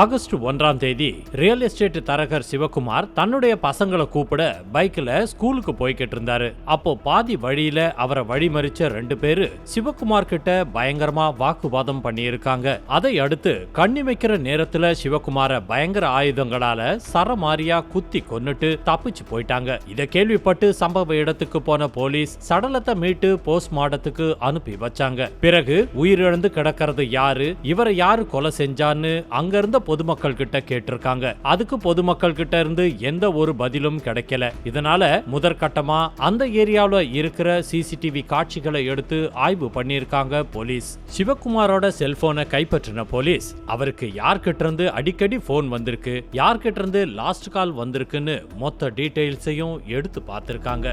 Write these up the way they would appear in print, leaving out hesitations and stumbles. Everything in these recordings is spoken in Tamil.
ஆகஸ்ட் 1ஆம் தேதி ரியல் எஸ்டேட் தரகர் சிவகுமார் தன்னுடைய பசங்களை கூப்பிட பைக்ல ஸ்கூலுக்கு போய்கிட்டு இருந்தாரு. அப்போ பாதி வழியில அவரை வழிமறிச்ச 2 பேரு சிவகுமார் கிட்ட பயங்கரமா வாக்குவாதம் பண்ணியிருக்காங்க. அதை அடுத்து கண்ணிமைக்கிற நேரத்துல சிவகுமார பயங்கர ஆயுதங்களால சரமாரியா குத்தி கொன்னுட்டு தப்பிச்சு போயிட்டாங்க. இத கேள்விப்பட்டு சம்பவ இடத்துக்கு போன போலீஸ் சடலத்தை மீட்டு போஸ்ட்மார்ட்டத்துக்கு அனுப்பி வச்சாங்க. பிறகு உயிரிழந்து கிடக்கிறது யாரு, இவரை யாரு கொலை செஞ்சான்னு அங்க இருந்த பொதுமக்கள் கிட்ட கேட்டிருக்காங்க. அதுக்கு பொதுமக்கள் கிட்ட இருந்து எந்த ஒரு பதிலும் கிடைக்கல. இதனால முதற்கட்டமா அந்த ஏரியாவுல இருக்கிற சிசிடிவி காட்சிகளை எடுத்து ஆய்வு பண்ணிருக்காங்க போலீஸ். சிவகுமாரோட செல்போனை கைப்பற்றின போலீஸ் அவருக்கு யார்கிட்ட இருந்து அடிக்கடி போன் வந்திருக்கு, யார்கிட்ட இருந்து லாஸ்ட் கால் வந்திருக்குன்னு மொத்த டீடைல்ஸையும் எடுத்து பார்த்திருக்காங்க.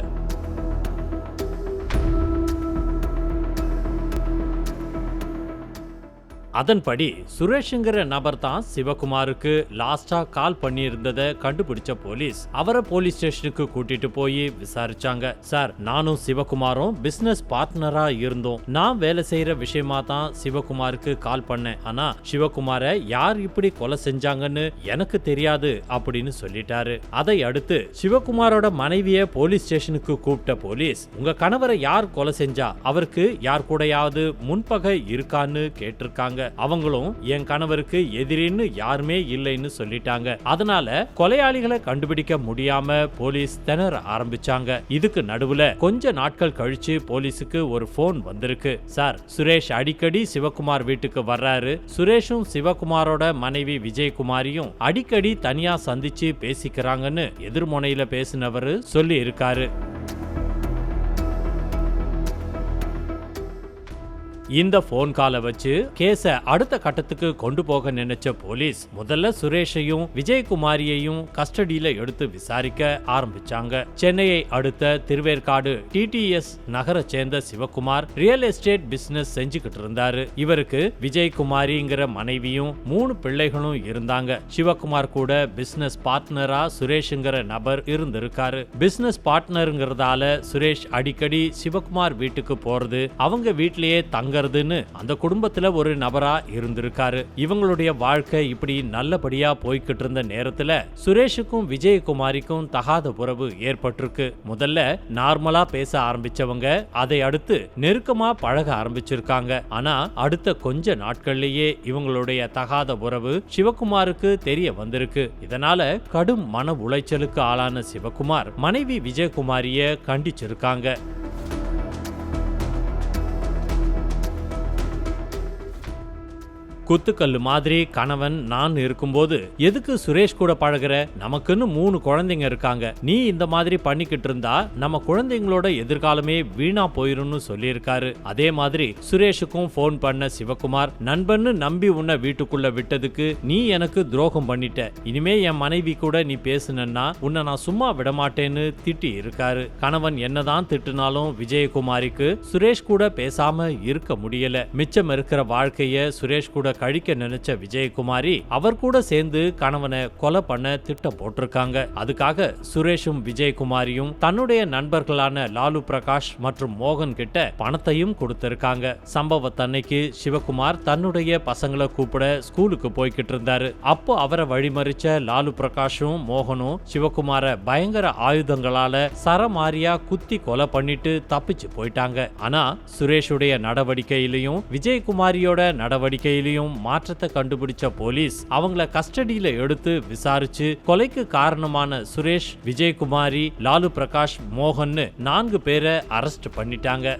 அதன்படி சுரேஷ்ங்கிற நபர் தான் சிவகுமாருக்கு லாஸ்டா கால் பண்ணியிருந்ததை கண்டுபிடிச்ச போலீஸ் அவரை போலீஸ் ஸ்டேஷனுக்கு கூட்டிட்டு போய் விசாரிச்சாங்க. சார், நானும் சிவகுமாரும் பிசினஸ் பார்ட்னரா இருந்தோம். நான் வேலை செய்யற விஷயமா தான் சிவகுமாருக்கு கால் பண்ணேன். ஆனா சிவகுமாரை யார் இப்படி கொலை செஞ்சாங்கன்னு எனக்கு தெரியாது அப்படின்னு சொல்லிட்டாரு. அதை அடுத்து சிவகுமாரோட மனைவிய போலீஸ் ஸ்டேஷனுக்கு கூப்பிட்ட போலீஸ், உங்க கணவரை யார் கொலை செஞ்சா, அவருக்கு யார் கூடயாவது முன்பகை இருக்கான்னு கேட்டிருக்காங்க. அவங்களும் என் கணவருக்கு எதிரின்னு யாருமே இல்லைன்னு சொல்லிட்டாங்க. அதனால கொலையாளிகளை கண்டுபிடிக்க முடியாம போலீஸ் திணற ஆரம்பிச்சாங்க. இதுக்கு நடுவுல கொஞ்ச நாட்கள் கழிச்சு போலீஸுக்கு ஒரு போன் வந்திருக்கு. சார், சுரேஷ் அடிக்கடி சிவகுமார் வீட்டுக்கு வர்றாரு. சுரேஷும் சிவகுமாரோட மனைவி விஜயகுமாரியும் அடிக்கடி தனியா சந்திச்சு பேசிக்கிறாங்கன்னு எதிர்முனையில பேசினவரு சொல்லி இருக்காரு. இந்த போன் காலை வச்சு கேஸ அடுத்த கட்டத்துக்கு கொண்டு போக நினைச்ச போலீஸ் முதல்ல சுரேஷையும் விஜயகுமாரியையும் கஸ்டடியில எடுத்து விசாரிக்க ஆரம்பிச்சாங்க. சென்னையை அடுத்த திருவேற்காடு டிடிஎஸ் நகரை சேர்ந்த சிவகுமார் ரியல் எஸ்டேட் பிசினஸ் செஞ்சுக்கிட்டு இருந்தாரு. இவருக்கு விஜயகுமாரிங்கிற மனைவியும் 3 பிள்ளைகளும் இருந்தாங்க. சிவகுமார் கூட பிசினஸ் பார்ட்னரா சுரேஷ்ங்கிற நபர் இருந்திருக்காரு. பிசினஸ் பார்ட்னருங்கிறதால சுரேஷ் அடிக்கடி சிவகுமார் வீட்டுக்கு போறது, அவங்க வீட்டிலேயே தங்க அந்த குடும்பத்துல ஒரு நபரா இருந்திருக்காரு. இவங்களுடைய வாழ்க்கை இப்படி நல்லபடியா போய்கிட்டு இருந்த நேரத்துல சுரேஷுக்கும் விஜயகுமாரிக்கும் தகாத உறவு ஏற்பட்டிருக்கு. முதல்ல நார்மலா பேச ஆரம்பிச்சவங்க அதை அடுத்து நெருக்கமா பழக ஆரம்பிச்சிருக்காங்க. ஆனா அடுத்த கொஞ்ச நாட்கள்லயே இவங்களுடைய தகாத உறவு சிவகுமாருக்கு தெரிய வந்திருக்கு. இதனால கடும் மன உளைச்சலுக்கு ஆளான சிவகுமார் மனைவி விஜயகுமாரிய கண்டிச்சிருக்காங்க. குத்துக்கல்லு மாதிரி கணவன் நான் இருக்கும்போது எதுக்கு சுரேஷ் கூட பழகுற, நமக்குன்னு 3 குழந்தைங்க இருக்காங்க, நீ இந்த மாதிரி பண்ணிக்கிட்டு இருந்தா நம்ம குழந்தைங்களோட எதிர்காலமே வீணா போயிரும்னு சொல்லியிருக்காரு. அதே மாதிரி சுரேஷுக்கும் போன் பண்ண சிவகுமார், நண்பன்னு நம்பி உன்னை வீட்டுக்குள்ள விட்டதுக்கு நீ எனக்கு துரோகம் பண்ணிட்ட, இனிமே என் மனைவி கூட நீ பேசுனா உன்னை நான் சும்மா விடமாட்டேன்னு திட்டி இருக்காரு. கணவன் என்னதான் திட்டுனாலும் விஜயகுமாரிக்கு சுரேஷ் கூட பேசாம இருக்க முடியல. மிச்சம் இருக்கிற வாழ்க்கைய சுரேஷ் கூட கழிக்க நினைச்ச விஜயகுமாரி அவர் கூட சேர்ந்து கணவனை கொலை பண்ண திட்டம் போட்டிருக்காங்க. அதுக்காக சுரேஷும் விஜயகுமாரியும் தன்னுடைய நண்பர்களான லாலு பிரகாஷ் மற்றும் மோகன் கிட்ட பணத்தையும் கொடுத்திருக்காங்க. சம்பவத்தன்னைக்கு சிவகுமார் தன்னுடைய பசங்களை கூப்பிட ஸ்கூலுக்கு போய்கிட்டு இருந்தாரு. அப்போ அவரை வழிமறிச்ச லாலு பிரகாஷும் மோகனும் சிவகுமார பயங்கர ஆயுதங்களால சரமாரியா குத்தி கொலை பண்ணிட்டு தப்பிச்சு போயிட்டாங்க. ஆனா சுரேஷுடைய நடவடிக்கையிலையும் விஜயகுமாரியோட நடவடிக்கையிலையும் மாற்றத்தை கண்டுபிடிச்ச போலீஸ் அவங்கள கஸ்டடியில எடுத்து விசாரிச்சு கொலைக்கு காரணமான சுரேஷ், விஜயகுமாரி, லாலு பிரகாஷ், மோகன் 4 பேரை அரெஸ்ட் பண்ணிட்டாங்க.